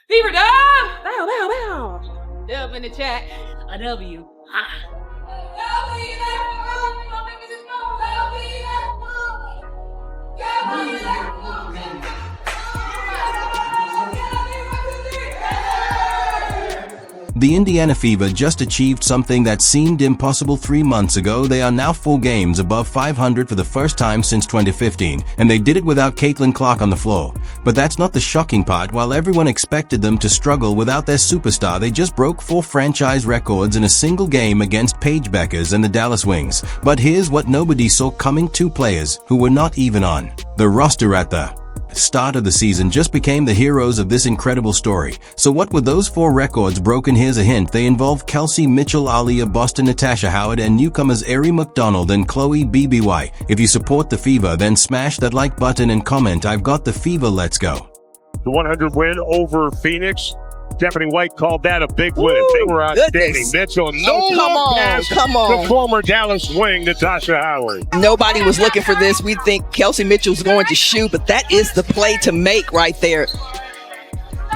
Fever dub! Bow, bow, bow. Dub in the chat. A W. Ha. The Indiana Fever just achieved something that seemed impossible 3 months ago. They are now 4 games above 500 for the first time since 2015, and they did it without Caitlin Clark on the floor. But that's not the shocking part. While everyone expected them to struggle without their superstar, they just broke 4 franchise records in a single game against Paige Bueckers and the Dallas Wings. But here's what nobody saw coming: 2 players who were not even on the roster at the start of the season just became the heroes of this incredible story. So what were those 4 records broken? Here's a hint. They involve Kelsey Mitchell, Aaliyah Boston, Natasha Howard, and newcomers Ari McDonald and Chloe BBY. If you support the Fever, then smash that like button and comment, "I've got the Fever, let's go." The 100 win over Phoenix. Stephanie White called that a big win. They were outstanding. Mitchell, come on. The former Dallas Wing, Natasha Howard. Nobody was looking for this. We think Kelsey Mitchell's going to shoot, but that is the play to make right there.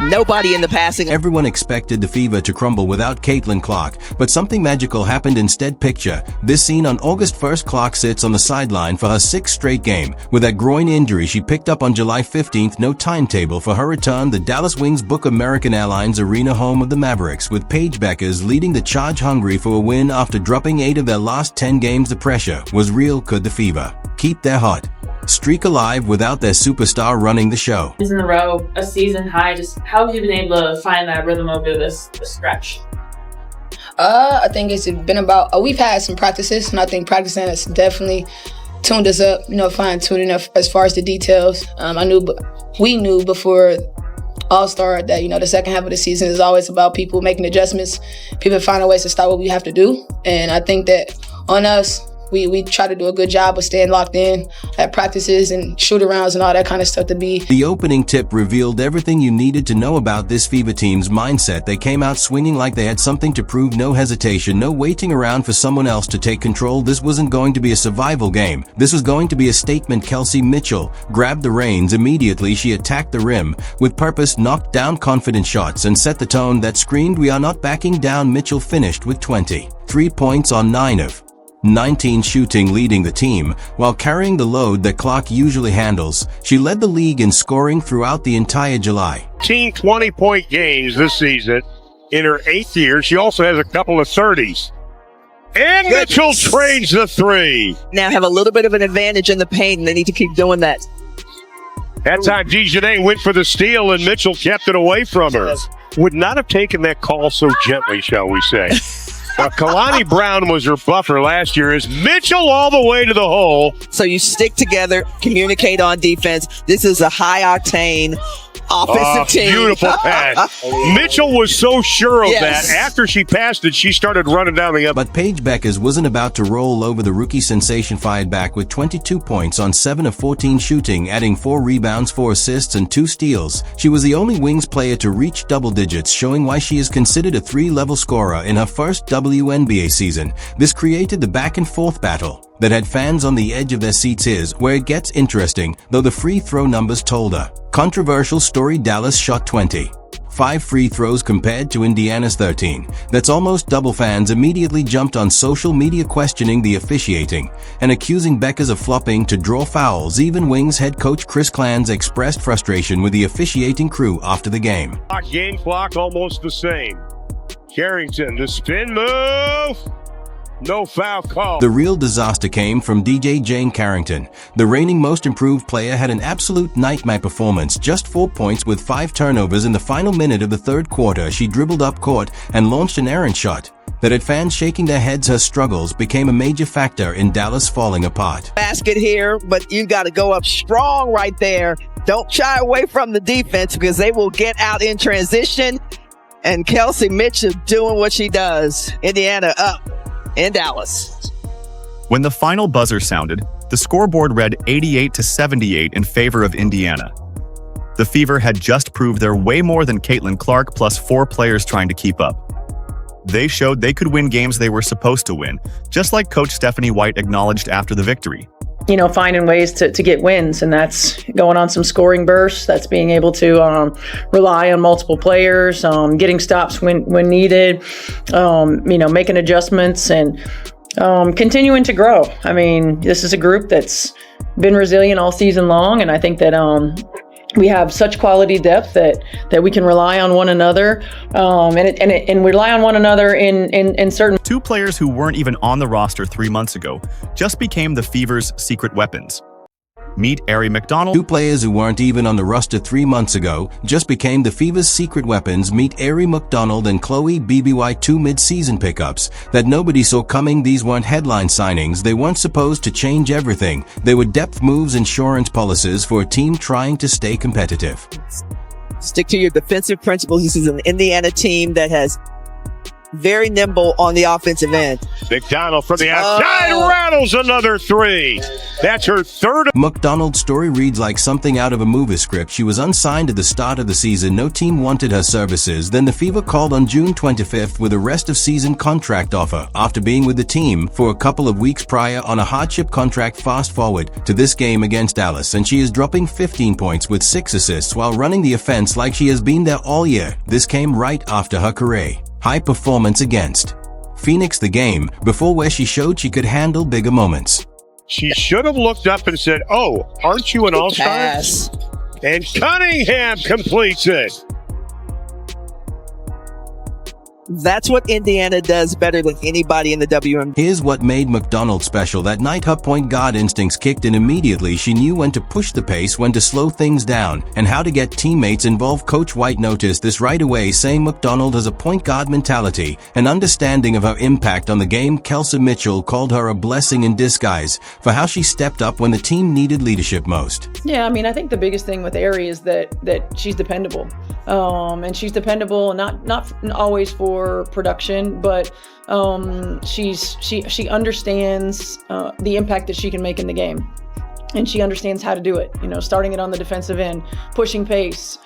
Nobody in the passing. Everyone expected the Fever to crumble without Caitlin Clark, but something magical happened instead. Picture this scene on August 1st. Clark sits on the sideline for her 6th straight game with that groin injury she picked up on July 15th. No timetable for her return. The Dallas Wings book American Airlines Arena, home of the Mavericks, with Paige Bueckers leading the charge, hungry for a win after dropping 8 of their last 10 games. The pressure was real. Could the Fever keep their hot streak alive without their superstar running the show? In a row, a season high. Just how have you been able to find that rhythm over this stretch? I think it's been about, we've had some practices, and I think practicing has definitely tuned us up, fine tuning up as far as the details. We knew before All-Star that, the second half of the season is always about people making adjustments, people finding ways to stop what we have to do. And I think that on us, we try to do a good job of staying locked in at practices and shoot-arounds and all that kind of stuff to be. The opening tip revealed everything you needed to know about this Fever team's mindset. They came out swinging like they had something to prove. No hesitation, no waiting around for someone else to take control. This wasn't going to be a survival game. This was going to be a statement. Kelsey Mitchell grabbed the reins immediately. She attacked the rim with purpose, knocked down confident shots, and set the tone that screamed, "We are not backing down." Mitchell finished with 23 points on 9 of 19 shooting, leading the team while carrying the load that Clark usually handles. She led the league in scoring throughout the entire July. 20-point games this season in her 8th year. She also has a couple of 30s. And Mitchell trades the 3. Now have a little bit of an advantage in the paint, and they need to keep doing that. That time, Dejanay went for the steal, and Mitchell kept it away from her. Would not have taken that call so gently, shall we say. Kalani Brown was her buffer last year. Is Mitchell all the way to the hole? So you stick together, communicate on defense. This is a high-octane offensive team. Beautiful pass. Mitchell was so sure of that. After she passed it, she started running down the other. But Paige Bueckers wasn't about to roll over. The rookie sensation fired back with 22 points on 7 of 14 shooting, adding 4 rebounds, 4 assists, and 2 steals. She was the only Wings player to reach double digits, showing why she is considered a 3-level scorer in her first WNBA season. This created the back-and-forth battle that had fans on the edge of their seats. Is where it gets interesting, though the free throw numbers told a controversial story. Dallas shot 25 free throws compared to Indiana's 13. That's almost double. Fans immediately jumped on social media questioning the officiating and accusing Bueckers of flopping to draw fouls. Even Wings head coach Chris Clans expressed frustration with the officiating crew after the game. Game clock almost the same. Carrington, the spin move. No foul call. The real disaster came from DJ Jane Carrington. The reigning most improved player had an absolute nightmare performance. Just 4 points with 5 turnovers in the final minute of the 3rd quarter. She dribbled up court and launched an errant shot that had fans shaking their heads. Her struggles became a major factor in Dallas falling apart. Basket here, but you got to go up strong right there. Don't shy away from the defense because they will get out in transition. And Kelsey Mitchell doing what she does. Indiana up in Dallas. When the final buzzer sounded, the scoreboard read 88-78 in favor of Indiana. The Fever had just proved they're way more than Caitlin Clark plus 4 players trying to keep up. They showed they could win games they were supposed to win, just like Coach Stephanie White acknowledged after the victory. finding ways to get wins, and that's going on some scoring bursts. That's being able to rely on multiple players, getting stops when needed, making adjustments and continuing to grow. I mean, this is a group that's been resilient all season long, and I think that we have such quality depth that we can rely on one another, and rely on one another in certain. 2 players who weren't even on the roster 3 months ago just became the Fever's secret weapons. Meet Aari McDonald. 2 players who weren't even on the roster 3 months ago just became the Fever's secret weapons. Meet Aari McDonald and Chloe BBY, 2 mid-season pickups that nobody saw coming. These weren't headline signings. They weren't supposed to change everything. They were depth moves, insurance policies for a team trying to stay competitive. Stick to your defensive principles. This is an Indiana team that has very nimble on the offensive end. McDonald from the outside rattles another 3. That's her 3rd. McDonald's story reads like something out of a movie script. She was unsigned at the start of the season. No team wanted her services. Then the Fever called on June 25th with a rest of season contract offer after being with the team for a couple of weeks prior on a hardship contract. Fast forward to this game against Dallas, and she is dropping 15 points with 6 assists while running the offense like she has been there all year. This came right after her career high performance against Phoenix the game before, where she showed she could handle bigger moments. She should have looked up and said, "Oh, aren't you an all-star?" Pass. And Cunningham completes it. That's what Indiana does better than anybody in the WNBA. Here's what made McDonald special. That night, her point guard instincts kicked in immediately. She knew when to push the pace, when to slow things down, and how to get teammates involved. Coach White noticed this right away, saying McDonald has a point guard mentality, an understanding of her impact on the game. Kelsey Mitchell called her a blessing in disguise for how she stepped up when the team needed leadership most. Yeah, I mean, I think the biggest thing with Aari is that she's dependable, and she's dependable not always for production, but she understands the impact that she can make in the game, and she understands how to do it. Starting it on the defensive end, pushing pace,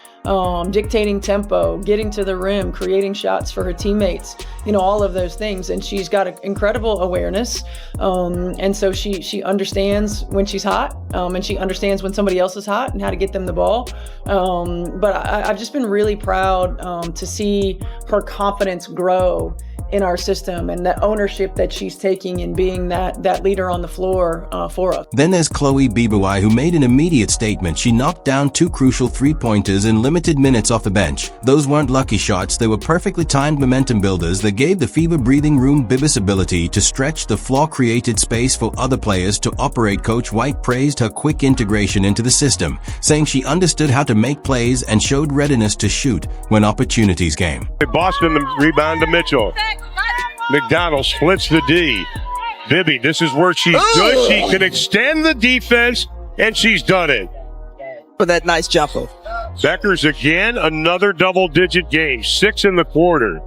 dictating tempo, getting to the rim, creating shots for her teammates. All of those things, and she's got an incredible awareness, and so she understands when she's hot, and she understands when somebody else is hot and how to get them the ball. But I've just been really proud to see her confidence grow in our system, and the ownership that she's taking in being that leader on the floor for us. Then there's Chloe BBY, who made an immediate statement. She knocked down 2 crucial 3-pointers in limited minutes off the bench. Those weren't lucky shots. They were perfectly timed momentum builders that gave the Fever breathing room. BBY's ability to stretch the floor created space for other players to operate. Coach White praised her quick integration into the system, saying she understood how to make plays and showed readiness to shoot when opportunities came. Boston, the rebound to Mitchell. McDonald splits the D. Bibby, this is where she's good. She can extend the defense, and she's done it. For that nice jumper. Bueckers again, another double-digit game, 6 in the quarter.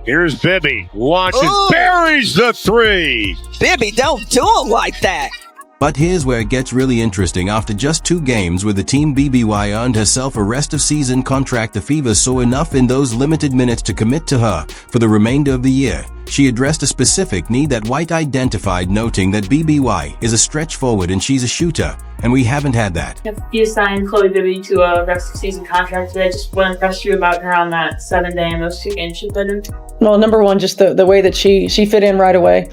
Here's Bibby, launches, buries the 3. Bibby, don't do him like that. But here's where it gets really interesting. After just 2 games with the team, BBY earned herself a rest of season contract. The Fever saw enough in those limited minutes to commit to her for the remainder of the year. She addressed a specific need that White identified, noting that BBY is a stretch forward and she's a shooter, and we haven't had that. You signed Chloe Bibby to a rest of season contract today. Just what impressed you about her on that 7-day and those 2 games she played in? Well, number one, just the way that she fit in right away.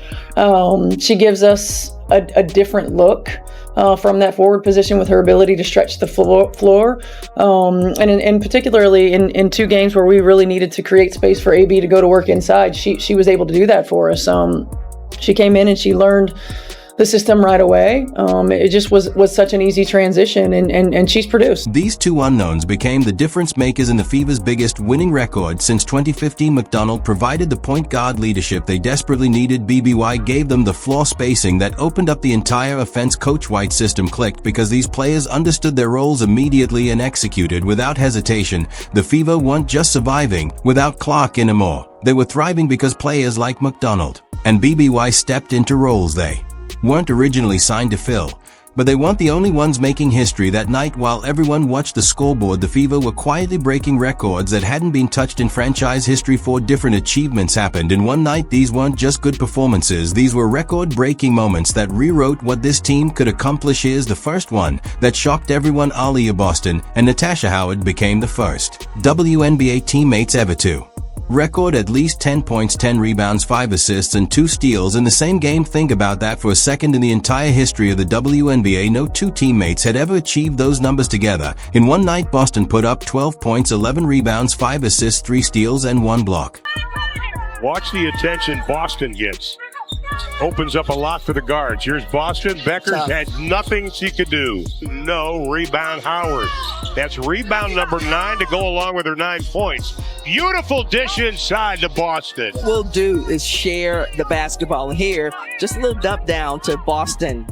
She gives us a different look from that forward position with her ability to stretch the floor. And particularly in 2 games where we really needed to create space for AB to go to work inside, she was able to do that for us. She came in and she learned the system right away. It just was such an easy transition, and she's produced. These 2 unknowns became the difference makers in the Fever's biggest winning record since 2015. McDonald provided the point guard leadership they desperately needed. BBY gave them the floor spacing that opened up the entire offense. Coach White's system clicked because these players understood their roles immediately and executed without hesitation. The Fever weren't just surviving without Clark anymore. They were thriving because players like McDonald and BBY stepped into roles they weren't originally signed to fill. But they weren't the only ones making history that night. While everyone watched the scoreboard, the Fever were quietly breaking records that hadn't been touched in franchise history. 4 different achievements happened in one night. These weren't just good performances, these were record-breaking moments that rewrote what this team could accomplish. Here's the first one that shocked everyone. Aaliyah Boston and Natasha Howard became the first WNBA teammates ever to record at least 10 points, 10 rebounds, 5 assists, and 2 steals in the same game. Think about that for a second. In the entire history of the WNBA, no 2 teammates had ever achieved those numbers together. In one night, Boston put up 12 points, 11 rebounds, 5 assists, 3 steals, and 1 block. Watch the attention Boston gets. Opens up a lot for the guards. Here's Boston. Bueckers had nothing she could do. No rebound, Howard. That's rebound number 9 to go along with her 9 points. Beautiful dish inside to Boston. What we'll do is share the basketball here. Just a little dump down to Boston.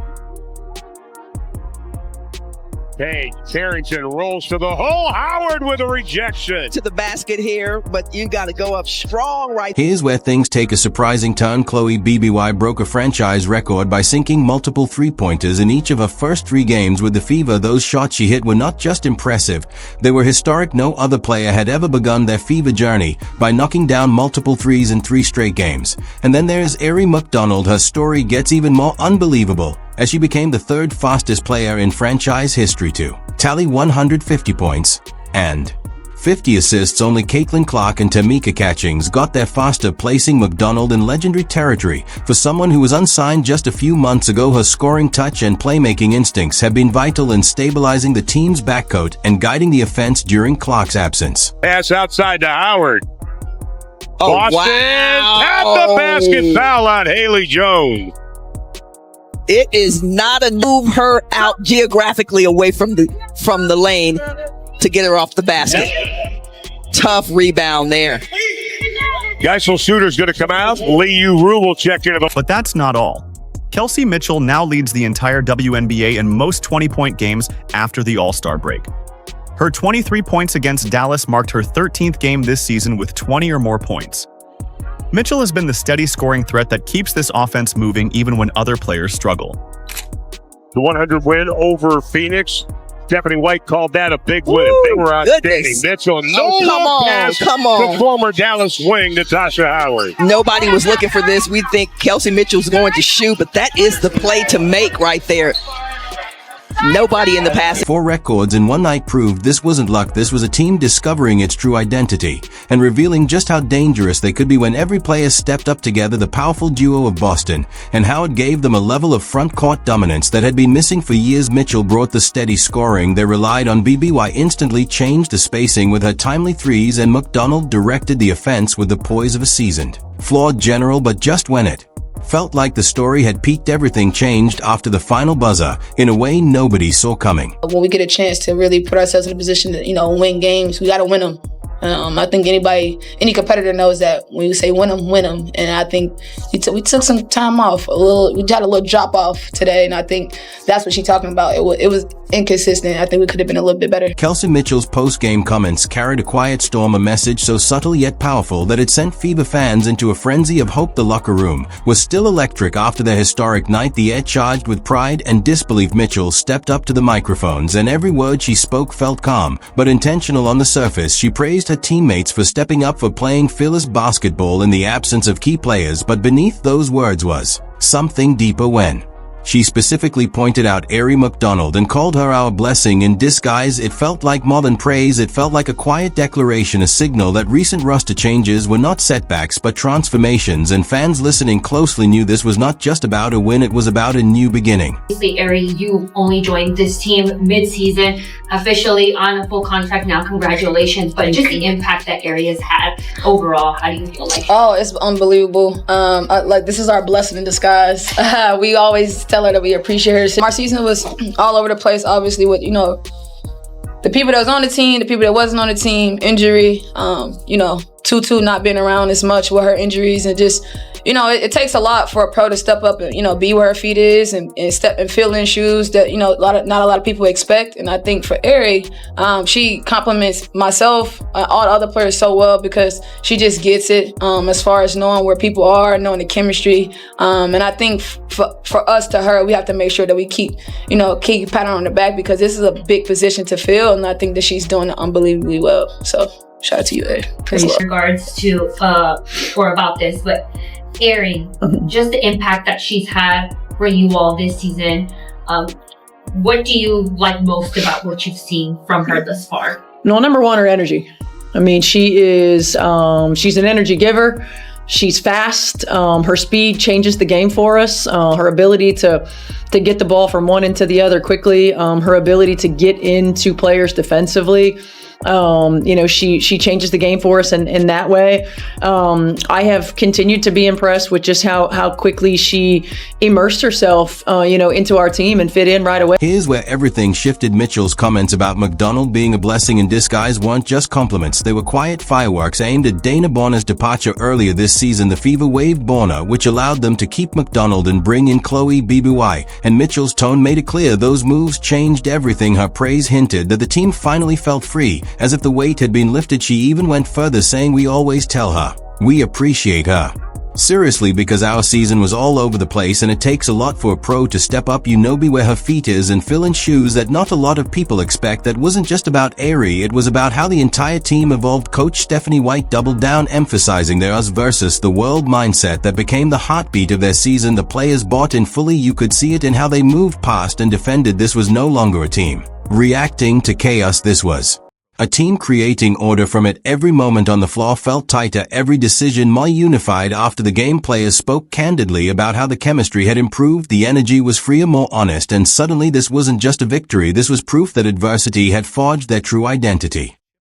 Paige Carrington rolls to the hole. Howard with a rejection. To the basket here, but you got to go up strong right there. Here's where things take a surprising turn. Chloe BBY broke a franchise record by sinking multiple three-pointers in each of her first 3 games with the Fever. Those shots she hit were not just impressive, they were historic. No other player had ever begun their Fever journey by knocking down multiple threes in 3 straight games. And then there's Aaliyah McDonald. Her story gets even more unbelievable as she became the 3rd fastest player in franchise history to tally 150 points and 50 assists. Only Caitlin Clark and Tamika Catchings got there faster, placing McDonald in legendary territory. For someone who was unsigned just a few months ago, her scoring touch and playmaking instincts have been vital in stabilizing the team's backcourt and guiding the offense during Clark's absence. Pass outside to Howard. Oh, Boston wow. at the basket. Foul on Haley Jones. It is not a move her out geographically away from the lane to get her off the basket. Tough rebound there. Geisel shooter's going to come out. Lee Uru will check in. But that's not all. Kelsey Mitchell now leads the entire WNBA in most 20-point games after the All-Star break. Her 23 points against Dallas marked her 13th game this season with 20 or more points. Mitchell has been the steady scoring threat that keeps this offense moving even when other players struggle. The 100 win over Phoenix. Stephanie White called that a big win. They were outstanding. Mitchell, Come on. The former Dallas wing, Natasha Howard. Nobody was looking for this. We think Kelsey Mitchell's going to shoot, but that is the play to make right there. Nobody in the past. 4 records in one night proved this wasn't luck. This was a team discovering its true identity and revealing just how dangerous they could be when every player stepped up together. The powerful duo of Boston and Howard gave them a level of front court dominance that had been missing for years. Mitchell brought the steady scoring they relied on. BBY instantly changed the spacing with her timely threes, and McDonald directed the offense with the poise of a seasoned, flawed general. But just when it felt like the story had peaked, everything changed after the final buzzer in a way nobody saw coming. When we get a chance to really put ourselves in a position to, win games, we got to win them. I think any competitor knows that when you say win them, win them. And I think we took some time off, we got a little drop off today, and I think that's what she's talking about. It was inconsistent. I think we could have been a little bit better. Kelsey Mitchell's post-game comments carried a quiet storm, a message so subtle yet powerful that it sent Fever fans into a frenzy of hope. The locker room was still electric after their historic night. The air charged with pride and disbelief. Mitchell stepped up to the microphones, and every word she spoke felt calm but intentional on the surface. She praised her teammates for stepping up, for playing fearless basketball in the absence of key players, but beneath those words was something deeper. When she specifically pointed out Aaliyah McDonald and called her our blessing in disguise, it felt like more than praise. It felt like a quiet declaration, a signal that recent roster changes were not setbacks but transformations, and fans listening closely knew this was not just about a win, it was about a new beginning. Aaliyah, you only joined this team mid-season, officially on a full contract now. Congratulations. But just the impact that Aaliyah's had overall, how do you feel like? Oh, it's unbelievable. This is our blessing in disguise. We always tell her that we appreciate her. Our season was all over the place, obviously, with the people that was on the team, the people that wasn't on the team, injury, Tutu not being around as much with her injuries, and just it takes a lot for a pro to step up and, be where her feet is and step and fill in shoes that, not a lot of people expect. And I think for Ari, she complements myself, all the other players so well because she just gets it as far as knowing where people are, knowing the chemistry. And I think for us to her, we have to make sure that we keep patting her on the back because this is a big position to fill. And I think that she's doing it unbelievably well. So shout out to you, Ed. In regards to or about this, but Ari, just the impact that she's had for you all this season. What do you like most about what you've seen from her thus far? No, number one, her energy. I mean, she is she's an energy giver. She's fast. Her speed changes the game for us. Her ability to get the ball from one end to the other quickly. Her ability to get into players defensively. She changes the game for us in that way. I have continued to be impressed with just how quickly she immersed herself, into our team and fit in right away. Here's where everything shifted. Mitchell's comments about McDonald being a blessing in disguise weren't just compliments. They were quiet fireworks aimed at Dana Bonner's departure earlier this season. The Fever waived Bonner, which allowed them to keep McDonald and bring in Chloe BBY. And Mitchell's tone made it clear those moves changed everything. Her praise hinted that the team finally felt free. As if the weight had been lifted, she even went further, saying, "We always tell her we appreciate her." Seriously, because our season was all over the place and it takes a lot for a pro to step up, be where her feet is and fill in shoes that not a lot of people expect. That wasn't just about Ari, it was about how the entire team evolved. Coach Stephanie White doubled down, emphasizing their us versus the world mindset that became the heartbeat of their season. The players bought in fully. You could see it in how they moved past and defended. This was no longer a team reacting to chaos. This was a team creating order from it. Every moment on the floor felt tighter, every decision more unified. After the game, players spoke candidly about how the chemistry had improved, the energy was freer, more honest, and suddenly this wasn't just a victory, this was proof that adversity had forged their true identity.